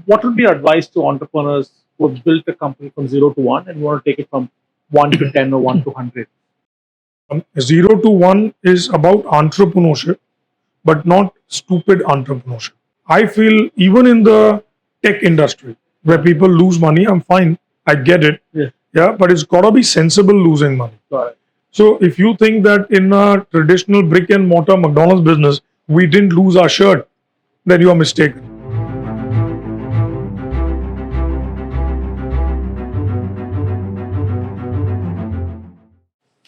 what would be your advice to entrepreneurs who have built a company from 0 to 1 and want to take it from 1 to 10 or 1 to 100? 0 to 1 is about entrepreneurship, but not stupid entrepreneurship. I feel even in the tech industry where people lose money, I'm fine. I get it. Yeah. Yeah, but it's got to be sensible losing money. Got it. So if you think that in a traditional brick and mortar McDonald's business, we didn't lose our shirt, then you are mistaken.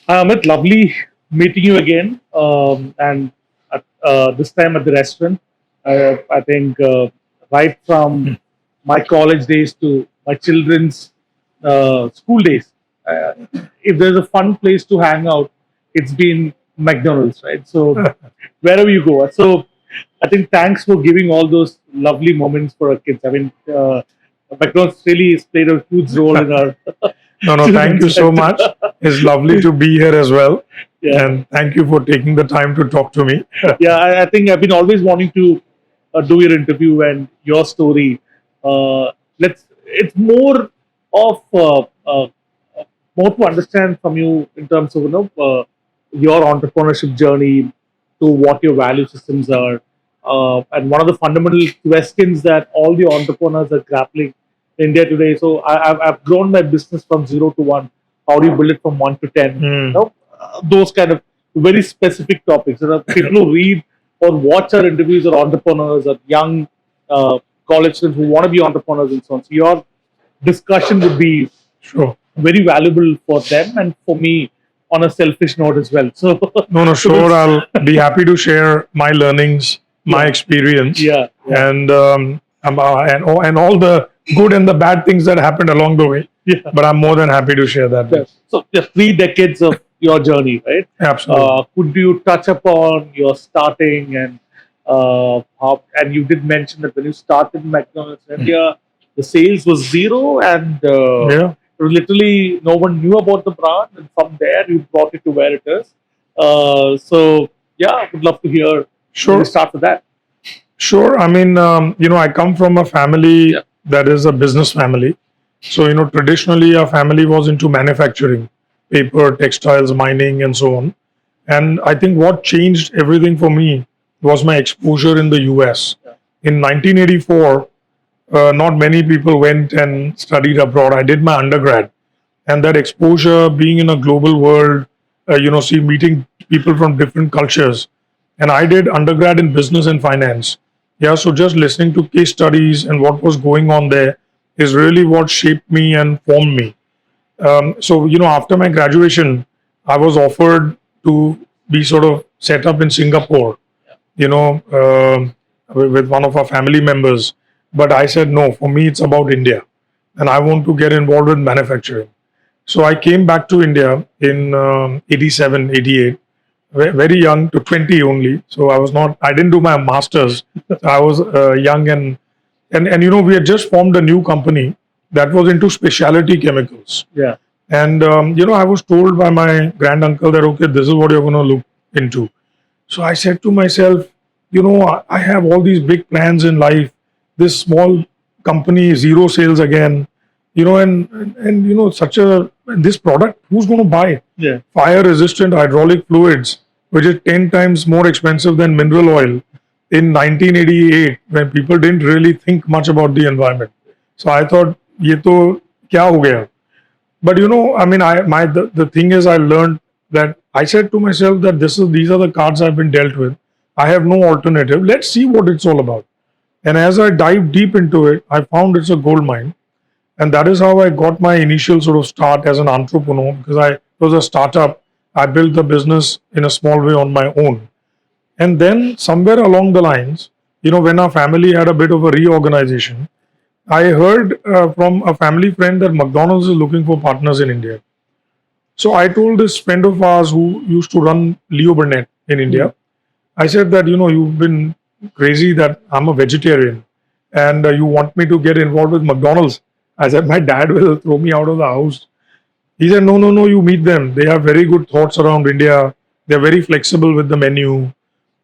Hi, Amit, lovely meeting you again. And this time at the restaurant. I think right from my college days to my children's school days, uh, if there's a fun place to hang out, it's been McDonald's, right? So wherever you go. So I think thanks for giving all those lovely moments for our kids. I mean, McDonald's really has played a huge role in our No, thank you so much. It's lovely to be here as well. Yeah. And thank you for taking the time to talk to me. Yeah, I think I've been always wanting to do your interview and your story. It's more of more to understand from you in terms of your entrepreneurship journey to what your value systems are, and one of the fundamental questions that all the entrepreneurs are grappling in India today. So I've grown my business from 0 to 1. How do you build it from 1 to 10? Those kind of very specific topics. There are people who read or watch our interviews or entrepreneurs or young college students who want to be entrepreneurs and so on. So your discussion would be Sure. very valuable for them and for me on a selfish note as well. So No, sure. I'll be happy to share my learnings, my Yeah. experience, yeah, and all the good and the bad things that happened along the way. yeah. But I'm more than happy to share that. Yes. So just 3 decades of your journey, right? Absolutely. Could you touch upon your starting and how? And you did mention that when you started McDonald's in India, the sales was zero, and Yeah. literally no one knew about the brand. And from there, you brought it to where it is. So yeah, I would love to hear. Sure. We start with that. Sure. I mean, I come from a family Yeah. that is a business family. So, traditionally our family was into manufacturing, paper, textiles, mining, and so on. And I think what changed everything for me was my exposure in the US. Yeah. In 1984, not many people went and studied abroad. I did my undergrad, and that exposure, being in a global world, see meeting people from different cultures. And I did undergrad in business and finance. Yeah, so just listening to case studies and what was going on there is really what shaped me and formed me. So, after my graduation, I was offered to be sort of set up in Singapore, with one of our family members. But I said, no, for me, it's about India. And I want to get involved with manufacturing. So I came back to India in 87, 88, very young, to 20 only. So I didn't do my master's. I was young and we had just formed a new company that was into specialty chemicals. Yeah. And, I was told by my grand uncle that, okay, this is what you're going to look into. So I said to myself, I have all these big plans in life. This small company, zero sales again, this product, who's going to buy? Yeah. Fire resistant hydraulic fluids, which is 10 times more expensive than mineral oil in 1988, when people didn't really think much about the environment. So I thought, ye to kya ho gaya? But the thing is, I learned that I said to myself that these are the cards I've been dealt with. I have no alternative. Let's see what it's all about. And as I dived deep into it, I found it's a gold mine. And that is how I got my initial sort of start as an entrepreneur, because I was a startup. I built the business in a small way on my own. And then somewhere along the lines, when our family had a bit of a reorganization, I heard from a family friend that McDonald's is looking for partners in India. So I told this friend of ours who used to run Leo Burnett in India, I said that, you've been crazy that I'm a vegetarian and you want me to get involved with McDonald's. I said, my dad will throw me out of the house. He said, no, you meet them. They have very good thoughts around India. They're very flexible with the menu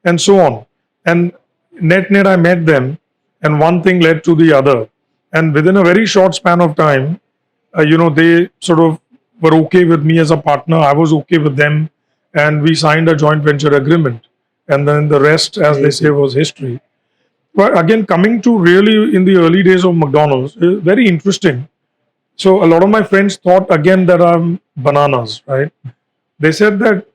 and so on. And net, I met them, and one thing led to the other. And within a very short span of time, they sort of were okay with me as a partner. I was okay with them, and we signed a joint venture agreement. And then the rest, as they say, was history. But again, coming to really in the early days of McDonald's, very interesting. So a lot of my friends thought again that I'm bananas, right? They said that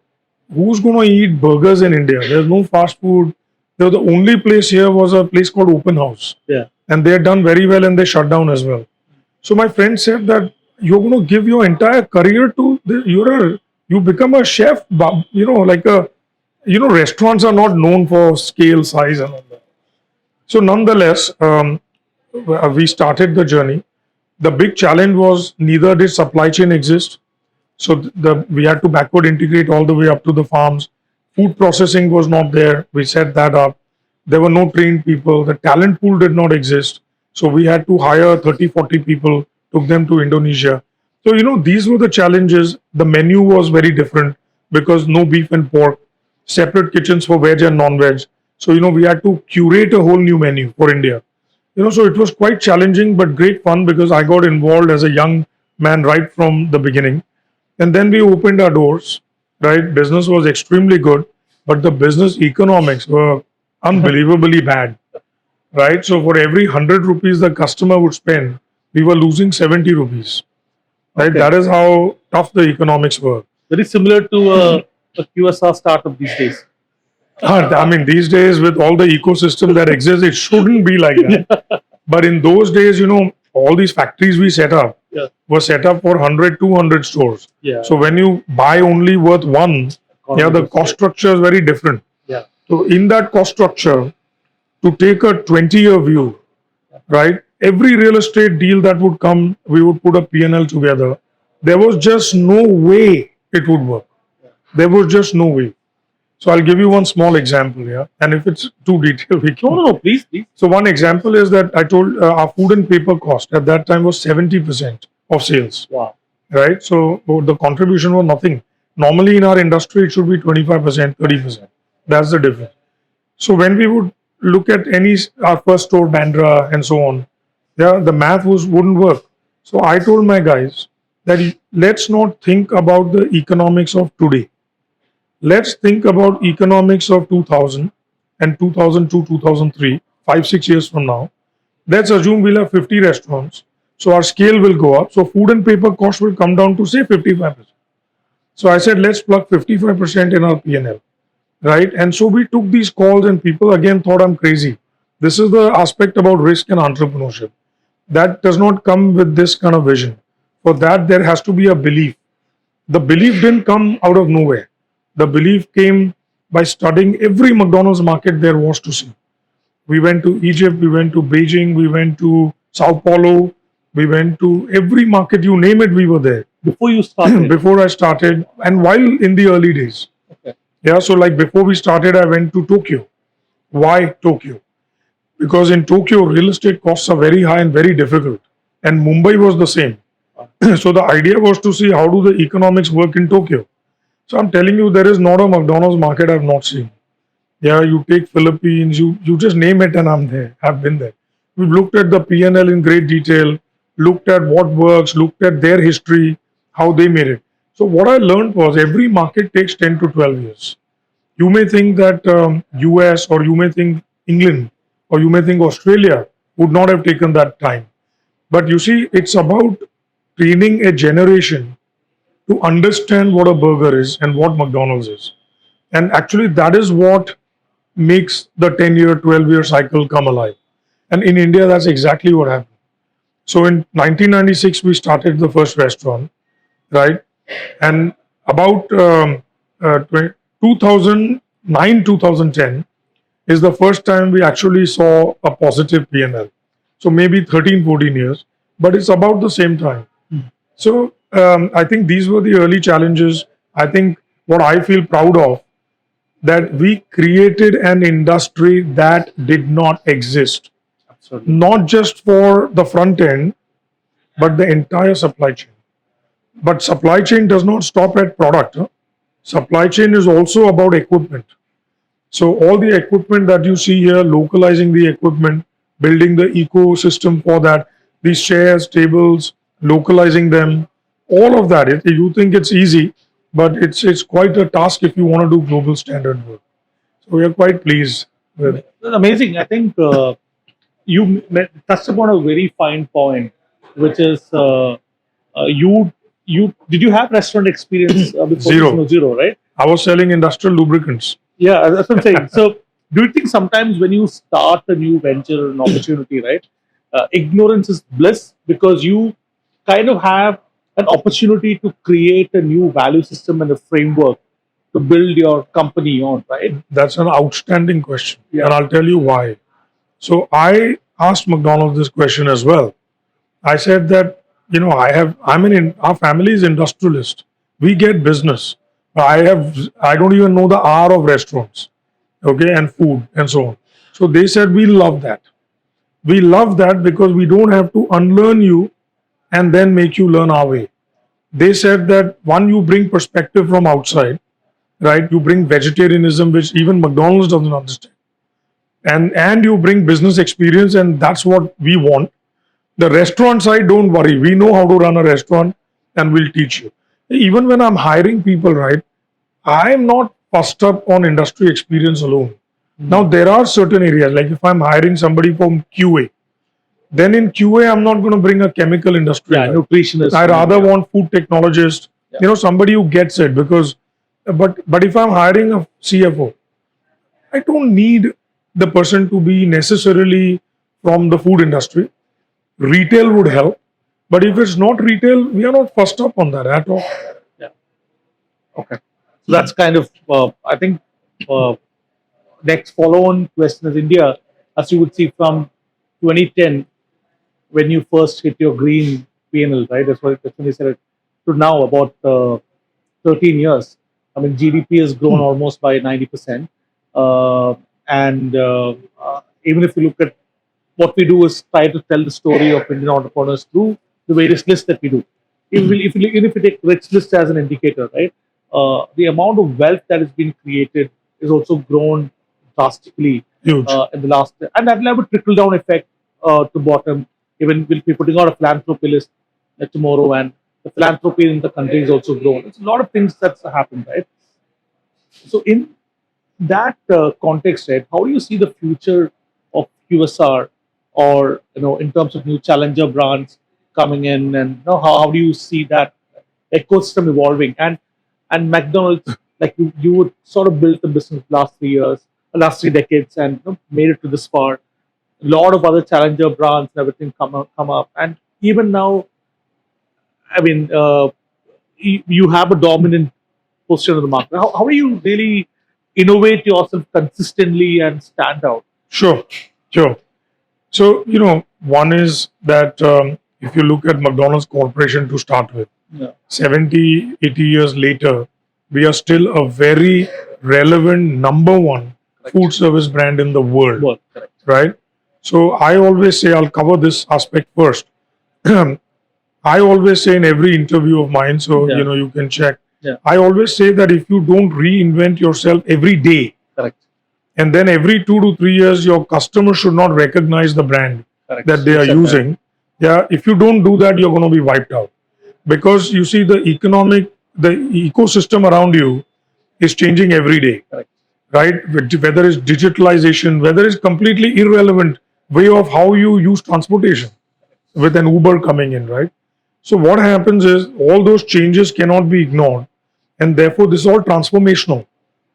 who's going to eat burgers in India? There's no fast food. The only place here was a place called Open House, Yeah. and they had done very well, and they shut down as well. So my friend said that you're going to give your entire career to you become a chef, like restaurants are not known for scale, size, and all that. So nonetheless, we started the journey. The big challenge was neither did supply chain exist. So we had to backward integrate all the way up to the farms. Food processing was not there. We set that up. There were no trained people. The talent pool did not exist. So we had to hire 30, 40 people, took them to Indonesia. So, these were the challenges. The menu was very different because no beef and pork, separate kitchens for veg and non-veg. So, we had to curate a whole new menu for India. So it was quite challenging, but great fun because I got involved as a young man right from the beginning. And then we opened our doors, right? Business was extremely good, but the business economics were unbelievably bad, right? So for every 100 rupees the customer would spend, we were losing 70 rupees, right? Okay. That is how tough the economics were. Very similar to a QSR startup these days. I mean, these days with all the ecosystem that exists, it shouldn't be like that. But in those days, all these factories we set up Yeah. were set up for 100, 200 stores. Yeah. So when you buy only worth one, the cost structure is very different. Yeah. So in that cost structure, to take a 20-year view, right? Every real estate deal that would come, we would put a P&L together. There was just no way it would work. There was just no way. So I'll give you one small example here, and if it's too detailed, we can. No, please. So one example is that I told our food and paper cost at that time was 70% of sales. Wow. Right? So the contribution was nothing. Normally in our industry, it should be 25%, 30%. That's the difference. So when we would look at our first store, Bandra, and so on, the math wouldn't work. So I told my guys that let's not think about the economics of today. Let's think about economics of 2000 and 2002, 2003, 5-6 years from now. Let's assume we'll have 50 restaurants. So our scale will go up. So food and paper cost will come down to say 55%. So I said, let's plug 55% in our P&L, right? And so we took these calls and people again thought I'm crazy. This is the aspect about risk and entrepreneurship. That does not come with this kind of vision. For that, there has to be a belief. The belief didn't come out of nowhere. The belief came by studying every McDonald's market there was to see. We went to Egypt, we went to Beijing, we went to Sao Paulo, we went to every market, you name it, we were there. Before you started? Before I started, and while in the early days. Okay. Yeah, so like before we started, I went to Tokyo. Why Tokyo? Because in Tokyo, real estate costs are very high and very difficult. And Mumbai was the same. So the idea was to see how do the economics work in Tokyo. So I'm telling you, there is not a McDonald's market I've not seen. Yeah, you take Philippines, you just name it and I'm there. I've been there. We've looked at the P&L in great detail, looked at what works, looked at their history, how they made it. So what I learned was every market takes 10 to 12 years. You may think that US or you may think England or you may think Australia would not have taken that time. But you see, it's about training a generation to understand what a burger is and what McDonald's is. And actually, that is what makes the 10-year, 12-year cycle come alive. And in India, that's exactly what happened. So in 1996, we started the first restaurant, right? And about 2009, 2010 is the first time we actually saw a positive P&L. So maybe 13, 14 years, but it's about the same time. So I think these were the early challenges. I think what I feel proud of, that we created an industry that did not exist. Absolutely. Not just for the front end, but the entire supply chain. But supply chain does not stop at product. Supply chain is also about equipment. So all the equipment that you see here, localizing the equipment, building the ecosystem for that, these chairs, tables, localizing them, all of that. You think it's easy, but it's quite a task if you want to do global standard work. So we are quite pleased with. Amazing. I think touched upon a very fine point, which is you did you have restaurant experience before this? Zero. No, zero, right? I was selling industrial lubricants. Yeah, that's what I'm saying. So, do you think sometimes when you start a new venture or an opportunity, right, ignorance is bliss because you kind of have an opportunity to create a new value system and a framework to build your company on, right? That's an outstanding question, Yeah. and I'll tell you why. So I asked McDonald's this question as well. I said that our family is industrialist. We get business. I don't even know the R of restaurants, okay, and food and so on. So they said we love that. We love that because we don't have to unlearn you and then make you learn our way. They said that one, you bring perspective from outside, right? You bring vegetarianism, which even McDonald's doesn't understand, and you bring business experience, and that's what we want. The restaurant side, don't worry. We know how to run a restaurant and we'll teach you. Even when I'm hiring people, right, I'm not fussed up on industry experience alone. Now, there are certain areas, like if I'm hiring somebody from QA, then in QA, I'm not going to bring a chemical industry. Yeah, nutritionist. I rather Yeah. want food technologist, somebody who gets it because, but if I'm hiring a CFO, I don't need the person to be necessarily from the food industry. Retail would help, but if it's not retail, we are not fussed up on that at all. Yeah. Okay. So that's kind of I think next follow-on question is India, as you would see from 2010 when you first hit your green PNL, right? That's when you said it. To now about 13 years. I mean, GDP has grown almost by 90%, and even if you look at what we do is try to tell the story of Indian entrepreneurs through the various lists that we do. Even if you take rich list as an indicator, right, the amount of wealth that has been created is also grown drastically Huge. in the last, and that will have a trickle down effect to bottom. Even we'll be putting out a philanthropy list tomorrow, and the philanthropy in the country is also grown. It's a lot of things that's happened, right? So in that context, right, how do you see the future of QSR, or in terms of new challenger brands coming in, and how do you see that ecosystem evolving? And McDonald's, like you would sort of built the business last 3 years, last 3 decades, and made it to this far. A lot of other challenger brands and everything come up, and even now, I mean, you have a dominant position in the market. How do you really innovate yourself consistently and stand out? Sure, sure. So, one is that if you look at McDonald's Corporation to start with, Yeah. 70, 80 years later, we are still a very relevant number one food service brand in the world, Well, correct. right? So I always say, I'll cover this aspect first. I always say in every interview of mine, so Yeah. you can check. Yeah. I always say that if you don't reinvent yourself every day, Correct. and then every 2 to 3 years, your customer should not recognize the brand Correct. that they are Accept that. using. Yeah, if you don't do that, you're going to be wiped out, because you see the ecosystem around you is changing every day, Correct. right? Whether it's digitalization, whether it's completely irrelevant way of how you use transportation with an Uber coming in, right? So what happens is all those changes cannot be ignored, and therefore this is all transformational,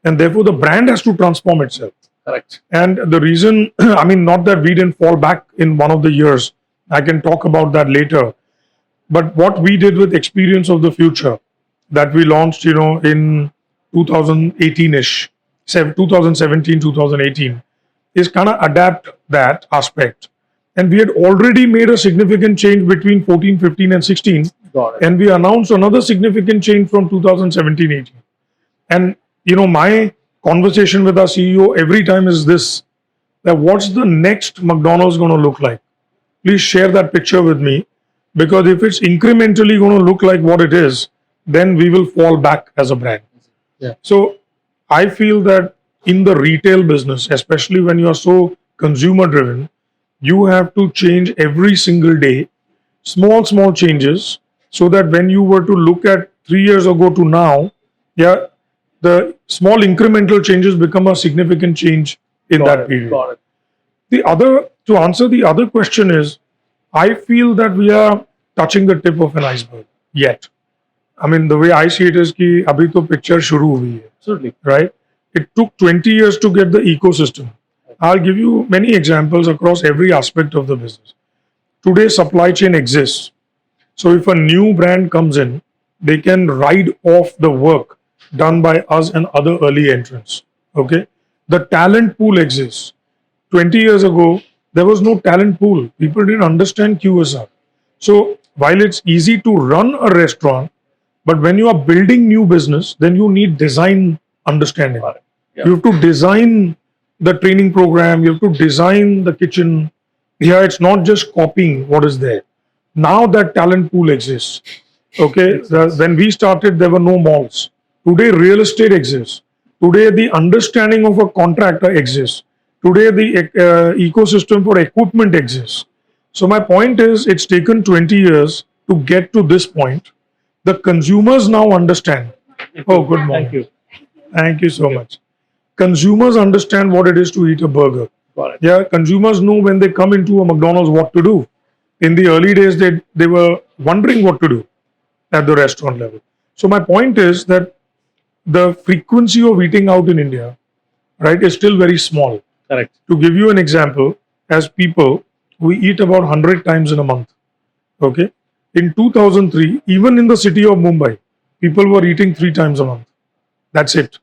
and therefore the brand has to transform itself. Correct. And the reason, I mean, not that we didn't fall back in one of the years, I can talk about that later. But what we did with Experience of the Future that we launched, in 2018-ish, 2017, 2018, is kind of adapt that aspect. And we had already made a significant change between 14, 15, and 16. Got it. And we announced another significant change from 2017-18. And, my conversation with our CEO every time is this, that what's the next McDonald's going to look like? Please share that picture with me, because if it's incrementally going to look like what it is, then we will fall back as a brand. Yeah. So I feel that in the retail business, especially when you are so consumer driven, you have to change every single day small changes, so that when you were to look at 3 years ago to now, yeah, the small incremental changes become a significant change in that period. Got it. To answer the other question is, I feel that we are touching the tip of an iceberg yet. I mean, the way I see it is कि अभी तो picture शुरू हुई है, Absolutely. right? It took 20 years to get the ecosystem. I'll give you many examples across every aspect of the business. Today, supply chain exists. So if a new brand comes in, they can ride off the work done by us and other early entrants. Okay? The talent pool exists. 20 years ago, there was no talent pool. People didn't understand QSR. So while it's easy to run a restaurant, but when you are building new business, then you need design understanding. Yeah. You have to design the training program, you have to design the kitchen. Yeah, it's not just copying what is there. Now that talent pool exists. Okay, when we started, there were no malls. Today, real estate exists. Today, the understanding of a contractor exists. Today, the ecosystem for equipment exists. So my point is, it's taken 20 years to get to this point. The consumers now understand. Oh, good morning. Thank you. Thank you so much. Consumers understand what it is to eat a burger. Got it. Yeah, consumers know when they come into a McDonald's what to do. In the early days, they were wondering what to do at the restaurant level. So my point is that the frequency of eating out in India, right, is still very small. Correct. To give you an example, as people, we eat about 100 times in a month. Okay. In 2003, even in the city of Mumbai, people were eating 3 times a month. That's it.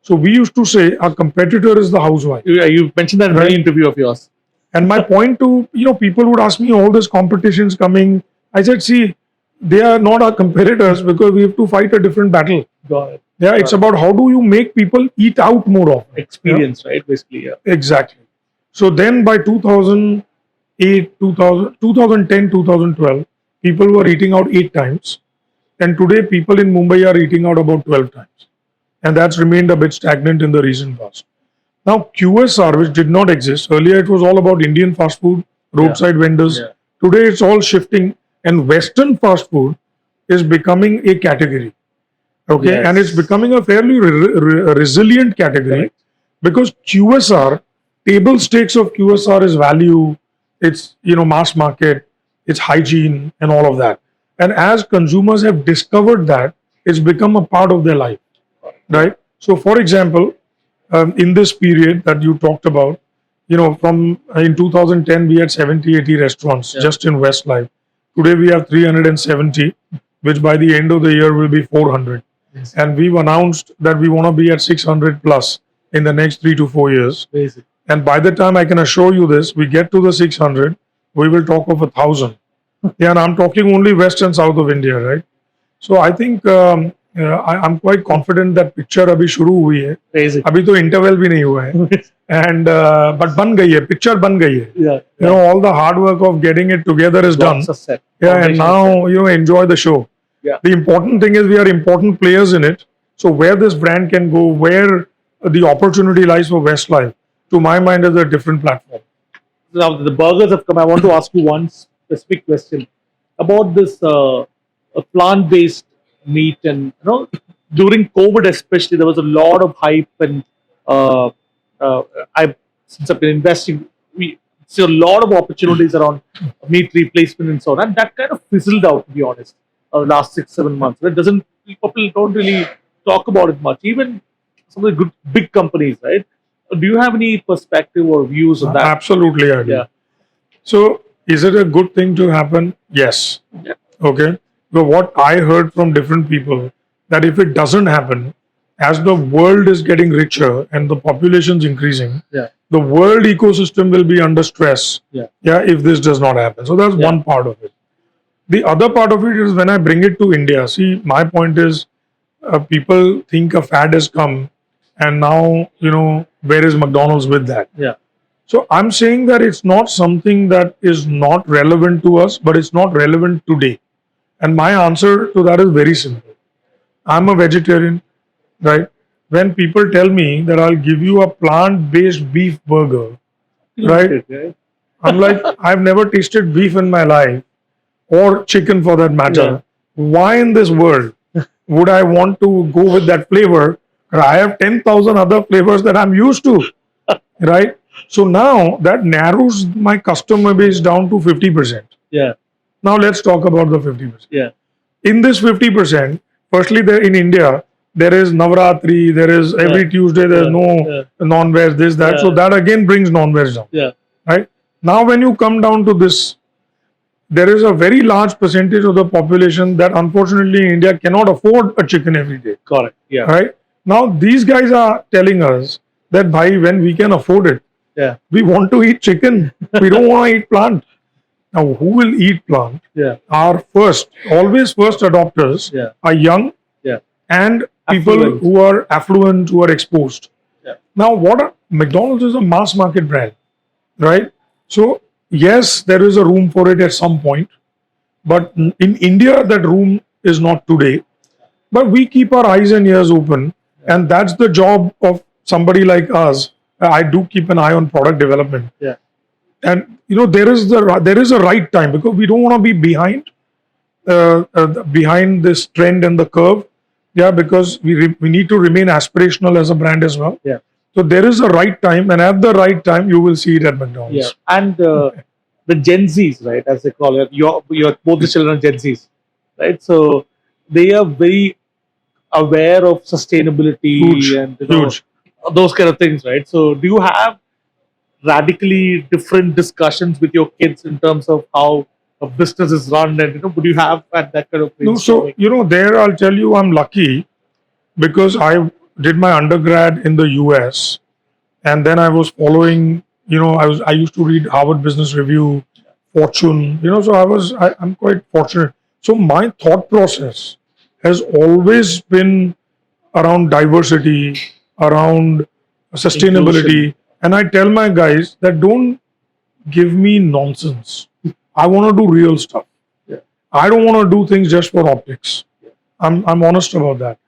So we used to say our competitor is the housewife. You mentioned that in Right. any interview of yours. And my point to, people would ask me all this competitions coming. I said, see, they are not our competitors because we have to fight a different battle. Got it. Yeah, it's about how do you make people eat out more often. Experience, right? Basically, yeah. Exactly. So then by 2008, 2010, 2012, people were eating out 8 times. And today people in Mumbai are eating out about 12 times. And that's remained a bit stagnant in the recent past. Now QSR, which did not exist, earlier it was all about Indian fast food, roadside vendors. Yeah. Today it's all shifting and Western fast food is becoming a category. Okay, Yes. and it's becoming a fairly resilient category. Correct. Because QSR, table stakes of QSR is value, it's mass market, it's hygiene and all of that. And as consumers have discovered that, it's become a part of their life, right? So, for example, in this period that you talked about, from in 2010 we had 70, 80 restaurants just in Westlife. Today we have 370, which by the end of the year will be 400. Yes. And we've announced that we want to be at 600 plus in the next 3 to 4 years. Basic. And by the time I can assure you this, we get to the 600, we will talk of 1,000. Yeah, and I'm talking only west and south of India, right? So I think I'm quite confident that picture अभी शुरू हुई है. Basic. अभी तो interval भी नहीं हुआ है. And but बन गई है, picture बन गई है. Yeah. All the hard work of getting it together is done. Lots of set. Yeah, and Foundation now enjoy the show. Yeah. The important thing is we are important players in it. So where this brand can go, where the opportunity lies for Westlife, to my mind, is a different platform. Now the burgers have come. I want to ask you one specific question about this plant-based meat, and during COVID especially, there was a lot of hype, and since I've been investing, we see a lot of opportunities around meat replacement and so on, and that kind of fizzled out, to be honest, last 6-7 months. People don't really talk about it much, even some of the good big companies, right? Do you have any perspective or views on that? Absolutely, I do. Yeah. So, is it a good thing to happen? Yes. Yeah. Okay. But what I heard from different people, that if it doesn't happen, as the world is getting richer and the population is increasing, Yeah. the world ecosystem will be under stress. Yeah. Yeah, if this does not happen. So that's one part of it. The other part of it is when I bring it to India. See, my point is, people think a fad has come, and now where is McDonald's with that? Yeah. So I'm saying that it's not something that is not relevant to us, but it's not relevant today. And my answer to that is very simple. I'm a vegetarian, right? When people tell me that I'll give you a plant-based beef burger, right? Okay. I'm like, I've never tasted beef in my life. or chicken for that matter, why in this world would I want to go with that flavor? I have 10,000 other flavors that I'm used to, right? So now that narrows my customer base down to 50%. Yeah. Now let's talk about the 50%. Yeah. In this 50%, firstly, there in India, there is Navratri, there is every Tuesday, there's no non-veg, this, that. So that again brings non-veg down. Yeah. Right? Now, when you come down to this, there is a very large percentage of the population that unfortunately in India cannot afford a chicken every day. Correct. Yeah. Right? Now, these guys are telling us that bhai, when we can afford it, we want to eat chicken. We don't want to eat plant. Now, who will eat plant? Our always first adopters are young and people who are affluent, who are exposed. Now, McDonald's is a mass market brand, right? So, yes, there is a room for it at some point, but in India, that room is not today. But we keep our eyes and ears open, and that's the job of somebody like us. I do keep an eye on product development. And there is a right time, because we don't want to be behind this trend and the curve. Because we need to remain aspirational as a brand as well. So there is a right time, and at the right time, you will see it at McDonald's. And the Gen Zs, right, as they call it, your both the children are Gen Zs, right? So they are very aware of sustainability and those kind of things, right? So do you have radically different discussions with your kids in terms of how a business is run, and would you have at that kind of thing? No, so there I'll tell you I'm lucky, because I did my undergrad in the US, and then I was following, I used to read Harvard Business Review, Fortune, so I'm quite fortunate. So my thought process has always been around diversity, around sustainability. And I tell my guys that don't give me nonsense. I want to do real stuff. I don't want to do things just for optics. I'm honest about that.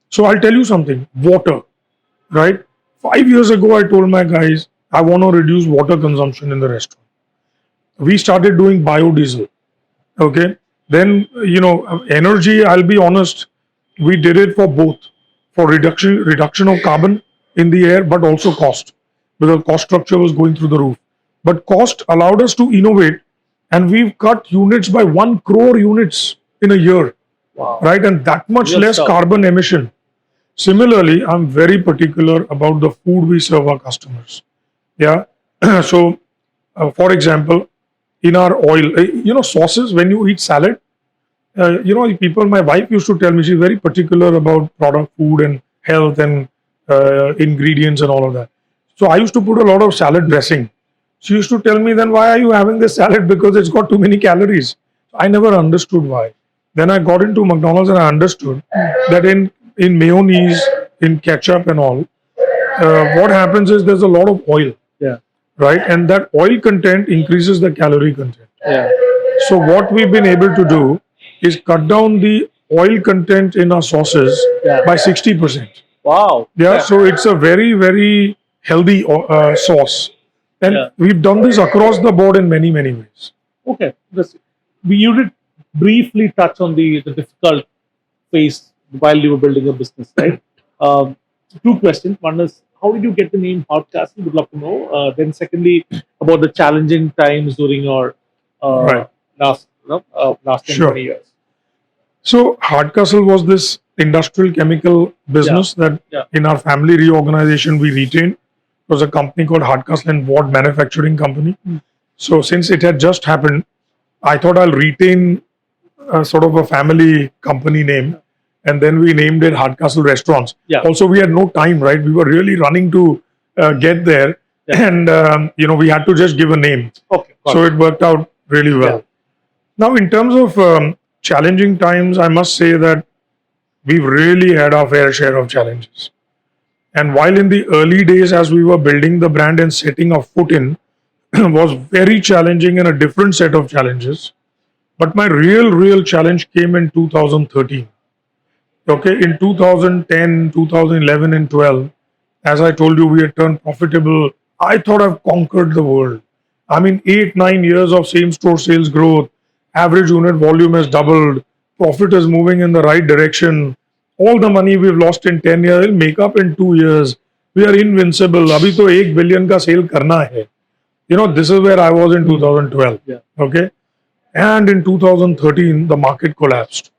So I'll tell you something. Water, right? 5 years ago, I told my guys, I want to reduce water consumption in the restaurant. We started doing biodiesel. Okay. Then, energy, I'll be honest, we did it for both. For reduction of carbon in the air, but also cost. Because cost structure was going through the roof. But cost allowed us to innovate, and we've cut units by 1 crore units in a year. Wow. Right? And that much less carbon emission. Similarly, I'm very particular about the food we serve our customers. So, for example, in our oil, sauces, when you eat salad, my wife used to tell me she's very particular about product, food and health and ingredients and all of that. So I used to put a lot of salad dressing. She used to tell me, then why are you having this salad? Because it's got too many calories. I never understood why. Then I got into McDonald's and I understood that in mayonnaise, in ketchup and all, what happens is there's a lot of oil. Right? And that oil content increases the calorie content. So what we've been able to do is cut down the oil content in our sauces by 60%. Wow. So it's a very, very healthy sauce. And we've done this across the board in many, many ways. Okay. You did briefly touch on the difficult phase while you were building a business, right? 2 questions. One is, how did you get the name Hardcastle? Would love to know. Then secondly, about the challenging times during your last 20 years. So Hardcastle was this industrial chemical business that in our family reorganization we retained. It was a company called Hardcastle and Ward Manufacturing Company. So since it had just happened, I thought I'll retain sort of a family company name. And then we named it Hardcastle Restaurants. Also, we had no time, right? We were really running to get there. And, we had to just give a name. So it worked out really well. Now, in terms of challenging times, I must say that we've really had our fair share of challenges. And while in the early days, as we were building the brand and setting our foot in, was very challenging and a different set of challenges. But my real challenge came in 2013. Okay, in 2010, 2011 and 12, as I told you, we had turned profitable. I thought I've conquered the world. I mean, 8-9 years of same store sales growth, average unit volume has doubled, profit is moving in the right direction. All the money we've lost in 10 years will make up in 2 years. We are invincible. Abhi to 1 billion ka sale karna hai. You know, this is where I was in 2012. Yeah. Okay. And in 2013, the market collapsed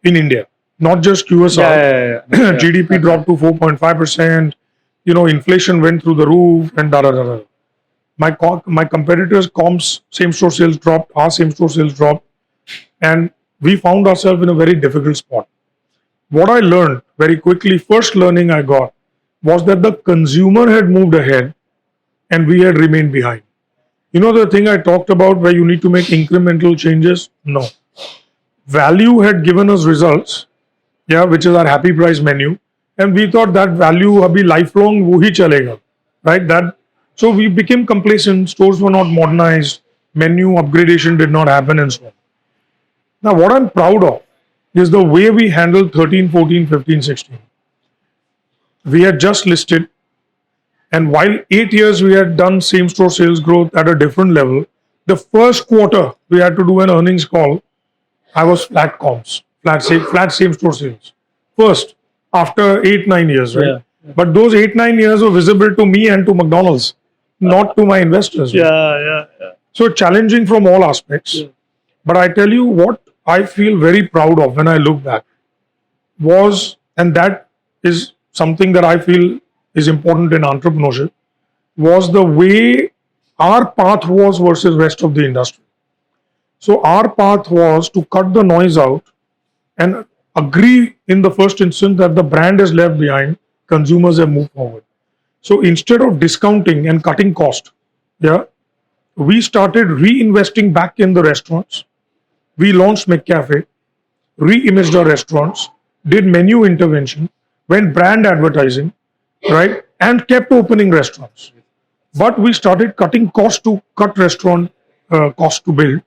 in India, not just QSR. Yeah. GDP dropped to 4.5%. You know, inflation went through the roof and da da da da. My competitors' comps, same store sales dropped, our same store sales dropped, and we found ourselves in a very difficult spot. What I learned very quickly, first learning I got was that the consumer had moved ahead and we had remained behind. You know the thing I talked about where you need to make incremental changes? No. Value had given us results, yeah, which is our happy price menu, and we thought that value abhi lifelong wo hi chalega, right? That so we became complacent. Stores were not modernized, menu upgradation did not happen, and so on. Now, what I'm proud of is the way we handled 13, 14, 15, 16. We had just listed, and while 8 years we had done same store sales growth at a different level, the first quarter we had to do an earnings call. I was flat comps, flat same store sales. First, after 8, 9 years, right? Yeah. But those 8, 9 years were visible to me and to McDonald's, not to my investors. Yeah. So challenging from all aspects. Yeah. But I tell you what I feel very proud of when I look back was, and that is something that I feel is important in entrepreneurship, was the way our path was versus rest of the industry. So our path was to cut the noise out and agree in the first instance that the brand is left behind, consumers have moved forward. So instead of discounting and cutting cost, yeah, we started reinvesting back in the restaurants. We launched McCafe, re-imaged our restaurants, did menu intervention, went brand advertising, right, and kept opening restaurants. But we started cutting cost to cut restaurant cost to build.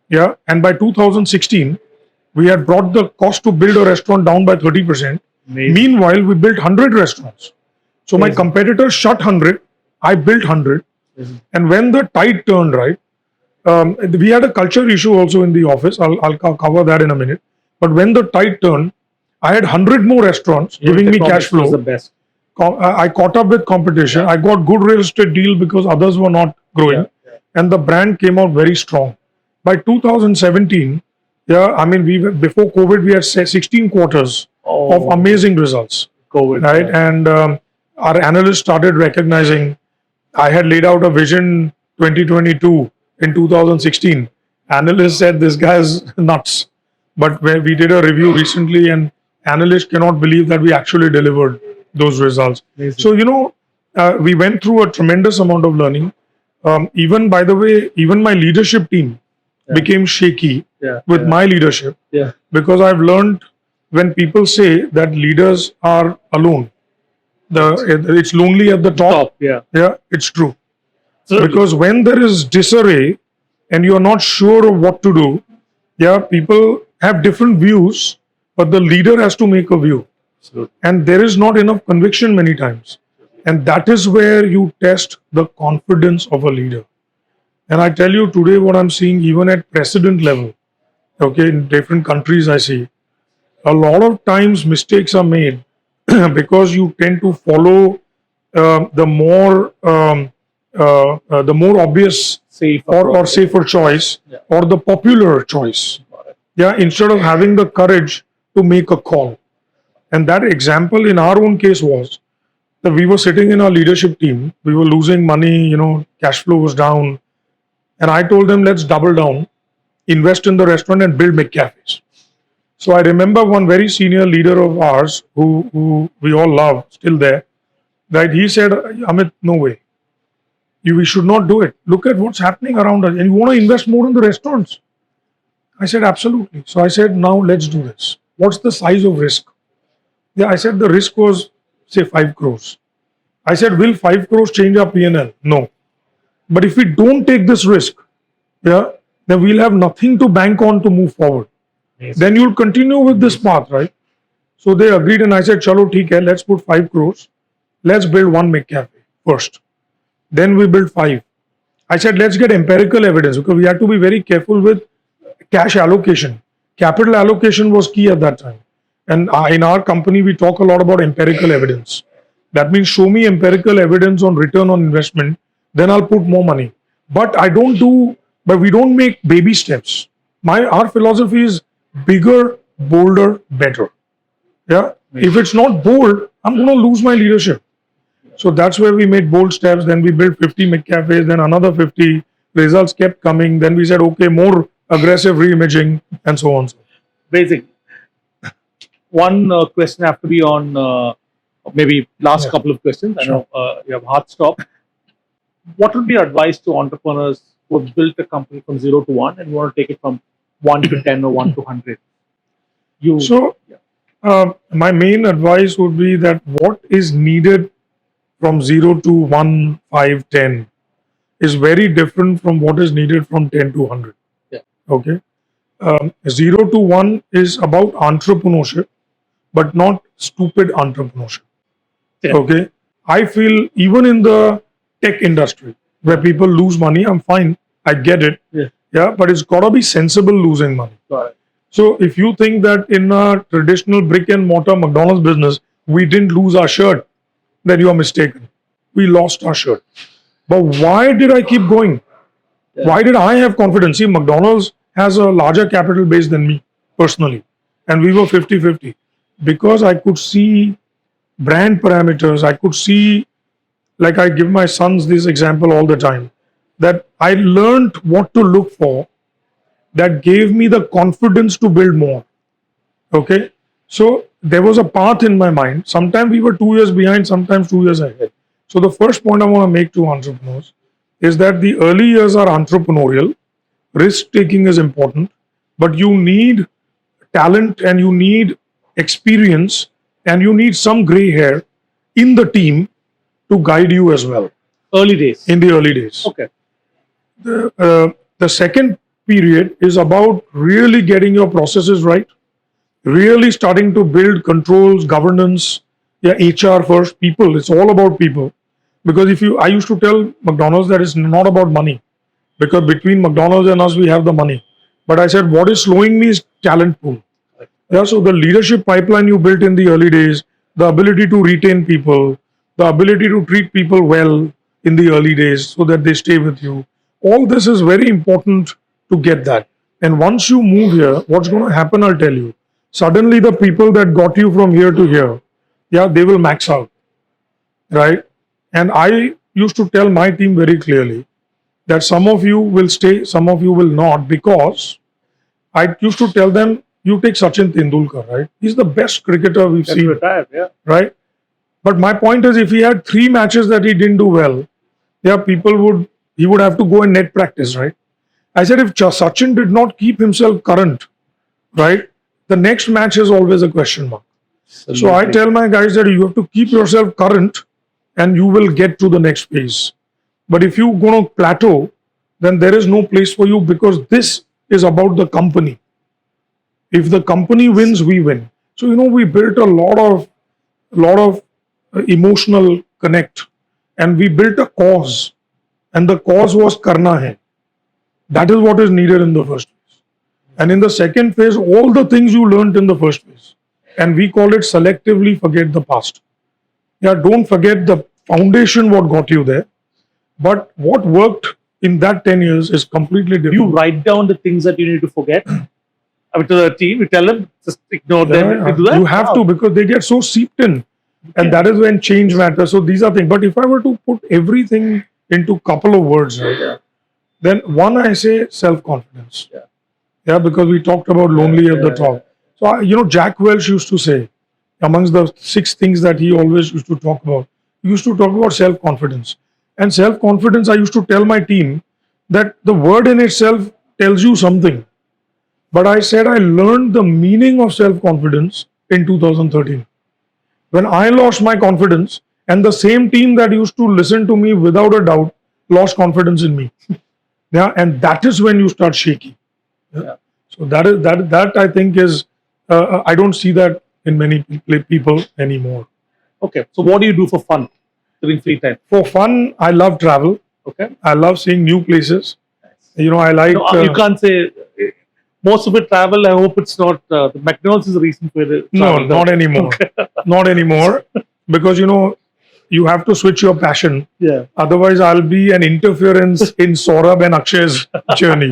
Yeah, and by 2016, we had brought the cost to build a restaurant down by 30%. Amazing. Meanwhile, we built 100 restaurants. So my Amazing. competitors shut 100, I built 100. And when the tide turned, right, we had a culture issue also in the office. I'll cover that in a minute. But when the tide turned, I had 100 more restaurants giving me cash flow. Was the best. I caught up with competition. I got good real estate deal because others were not growing. And the brand came out very strong. By 2017, yeah, I mean, before COVID, we had 16 quarters of amazing results. COVID, right? And our analysts started recognizing. I had laid out a vision 2022 in 2016. Analysts said this guy is nuts. But when we did a review recently, and analysts cannot believe that we actually delivered those results. Amazing. So, you know, we went through a tremendous amount of learning. Even, by the way, even my leadership team became shaky with my leadership. Yeah. Because I've learned when people say that leaders are alone, it's lonely at the top. Yeah, it's true. So, Because when there is disarray and you're not sure of what to do, people have different views, but the leader has to make a view. absolutely. And there is not enough conviction many times. And that is where you test the confidence of a leader. And I tell you today what I'm seeing even at president level, okay, in different countries I see, a lot of times mistakes are made because you tend to follow the more obvious or safer choice or the popular choice. Instead of having the courage to make a call. And that example in our own case was that we were sitting in our leadership team, we were losing money, you know, cash flow was down. And I told them, let's double down, invest in the restaurant and build McCafes. So I remember one very senior leader of ours who we all love, still there, right? He said, Amit, no way. We should not do it. Look at what's happening around us. And you want to invest more in the restaurants? I said, absolutely. So I said, now let's do this. What's the size of risk? I said the risk was, say, 5 crores. I said, will 5 crores change our P&L? No. But if we don't take this risk, then we'll have nothing to bank on to move forward. Yes. Then you'll continue with this path, right? So they agreed and I said, chalo, theek hai, let's put 5 crores. Let's build one McCafe first. Then we built 5. I said, let's get empirical evidence because we had to be very careful with cash allocation. Capital allocation was key at that time. And in our company, we talk a lot about empirical evidence. That means show me empirical evidence on return on investment, then I'll put more money. But we don't make baby steps. Our philosophy is bigger, bolder, better. Yeah. If it's not bold, I'm going to lose my leadership. So that's where we made bold steps. Then we built 50 McCafes, then another 50. Results kept coming. Then we said, okay, more aggressive re-imaging and so on. Basic. One question have to be on maybe last couple of questions. I know you have hard stop. What would be your advice to entrepreneurs who have built a company from 0 to 1 and want to take it from 1 to 10 or 1 to 100? My main advice would be that what is needed from 0 to 1, 5, 10 is very different from what is needed from 10 to 100. Yeah. Okay. 0 to 1 is about entrepreneurship, but not stupid entrepreneurship. Yeah. Okay. I feel even in the tech industry where people lose money, I'm fine. I get it. Yeah. But it's got to be sensible losing money. Got it. So if you think that in a traditional brick and mortar McDonald's business, we didn't lose our shirt, then you are mistaken. We lost our shirt. But why did I keep going? Yeah. Why did I have confidence? See, McDonald's has a larger capital base than me personally. And we were 50-50. Because I could see brand parameters. I could see, like I give my sons this example all the time, that I learned what to look for that gave me the confidence to build more. Okay. So there was a path in my mind. Sometimes we were 2 years behind, sometimes 2 years ahead. So the first point I want to make to entrepreneurs is that the early years are entrepreneurial. Risk taking is important, but you need talent and you need experience and you need some gray hair in the team to guide you as well. Early days. In the early days. Okay. The second period is about really getting your processes right, really starting to build controls, governance, HR first, people. It's all about people. Because I used to tell McDonald's that it's not about money. Because between McDonald's and us, we have the money. But I said, what is slowing me is talent pool. Yeah, so the leadership pipeline you built in the early days, the ability to retain people, the ability to treat people well in the early days so that they stay with you. All this is very important to get that. And once you move here, what's going to happen, I'll tell you. Suddenly the people that got you from here to here, they will max out. Right? And I used to tell my team very clearly that some of you will stay, some of you will not, because I used to tell them, you take Sachin Tendulkar, right? He's the best cricketer we've seen. Retired, right? But my point is, if he had 3 matches that he didn't do well, he would have to go and net practice, right? I said, if Sachin did not keep himself current, right, the next match is always a question mark. Absolutely. So I tell my guys that you have to keep yourself current and you will get to the next phase. But if you're going to plateau, then there is no place for you, because this is about the company. If the company wins, we win. So, we built a lot of emotional connect, and we built a cause, and the cause was karna hai. That is what is needed in the first phase. And in the second phase, all the things you learned in the first phase, and we call it selectively forget the past. Don't forget the foundation, what got you there. But what worked in that 10 years is completely different. You write down the things that you need to forget. To the team, you tell them, just ignore them. You do that? You have to, because they get so seeped in. And that is when change matters. So these are things. But if I were to put everything into a couple of words, then one, I say self-confidence. Because we talked about lonely at the top. So, Jack Welch used to say, amongst the 6 things that he always used to talk about, he used to talk about self-confidence. And self-confidence, I used to tell my team that the word in itself tells you something. But I said I learned the meaning of self-confidence in 2013. When I lost my confidence, and the same team that used to listen to me without a doubt lost confidence in me. And that is when you start shaking. So that I think is, I don't see that in many people anymore. Okay. So what do you do for fun during free time? For fun, I love travel. Okay. I love seeing new places. I like... you can't say... most of it travel. I hope it's not the McDonald's is the reason for the No, travel. not anymore. Not anymore. Because, you have to switch your passion. Yeah. Otherwise, I'll be an interference in Saurabh and Akshay's journey.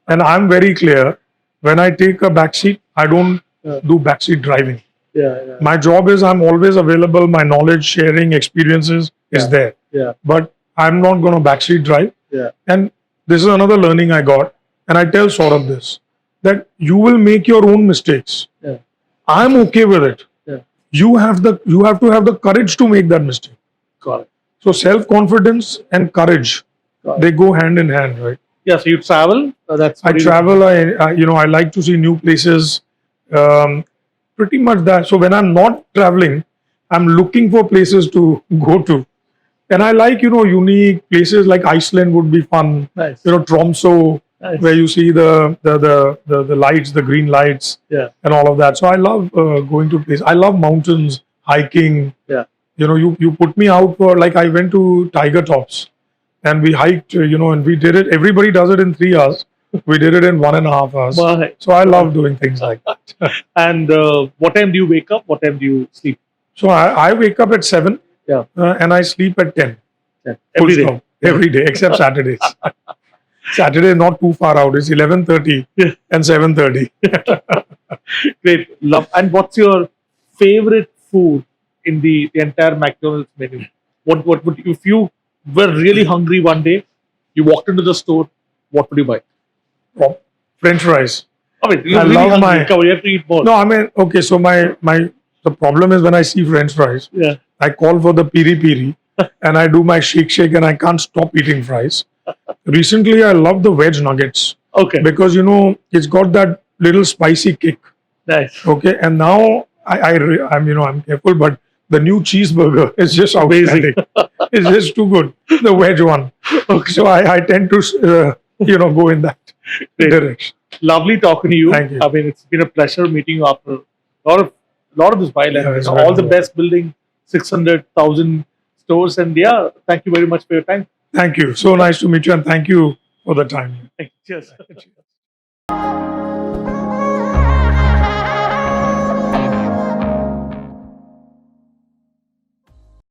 And I'm very clear. When I take a backseat, I don't do backseat driving. Yeah. My job is I'm always available. My knowledge sharing experiences is there. Yeah. But I'm not going to backseat drive. Yeah. And this is another learning I got. And I tell Saurabh this, that you will make your own mistakes. Yeah. I'm okay with it. Yeah. You have to have the courage to make that mistake. Got it. So self-confidence and courage, they go hand in hand, right? Yeah. So you travel. That's I travel. I like to see new places. Pretty much that. So when I'm not traveling, I'm looking for places to go to, and I like unique places like Iceland would be fun. Nice. Tromso, Nice. where you see the lights, the green lights, and all of that. So I love going to places. I love mountains, hiking. Yeah. You put me out for, like, I went to Tiger Tops, and we hiked. And we did it. Everybody does it in 3 hours. We did it in 1.5 hours. Right. So I love doing things like that. And what time do you wake up? What time do you sleep? So I wake up at 7. Yeah. And I sleep at 10. Yeah. Full Every day. stop. Every day, except Saturdays. Saturday is not too far out. It's 11:30 and 7:30. Great. Love. And what's your favorite food in the entire McDonald's menu? What would, if you were really hungry one day, you walked into the store, what would you buy? French fries. I mean, you're I really love hungry. my- Come on, you have to eat more. No, I mean, okay. So the problem is when I see French fries, Yeah. I call for the piri piri, and I do my shake, and I can't stop eating fries. Recently, I love the veg nuggets Okay. because it's got that little spicy kick. Nice. Okay, and now I'm careful, but the new cheeseburger is just Amazing. amazing. It's just too good. The veg one. Okay, so I tend to go in that Great. direction. Lovely talking to you. Thank you. I mean, it's been a pleasure meeting you after a lot of this while. Yeah, And it's all the very best building 600,000 stores. And yeah, thank you very much for your time. Thank you. So nice to meet you, and thank you for the time. Cheers.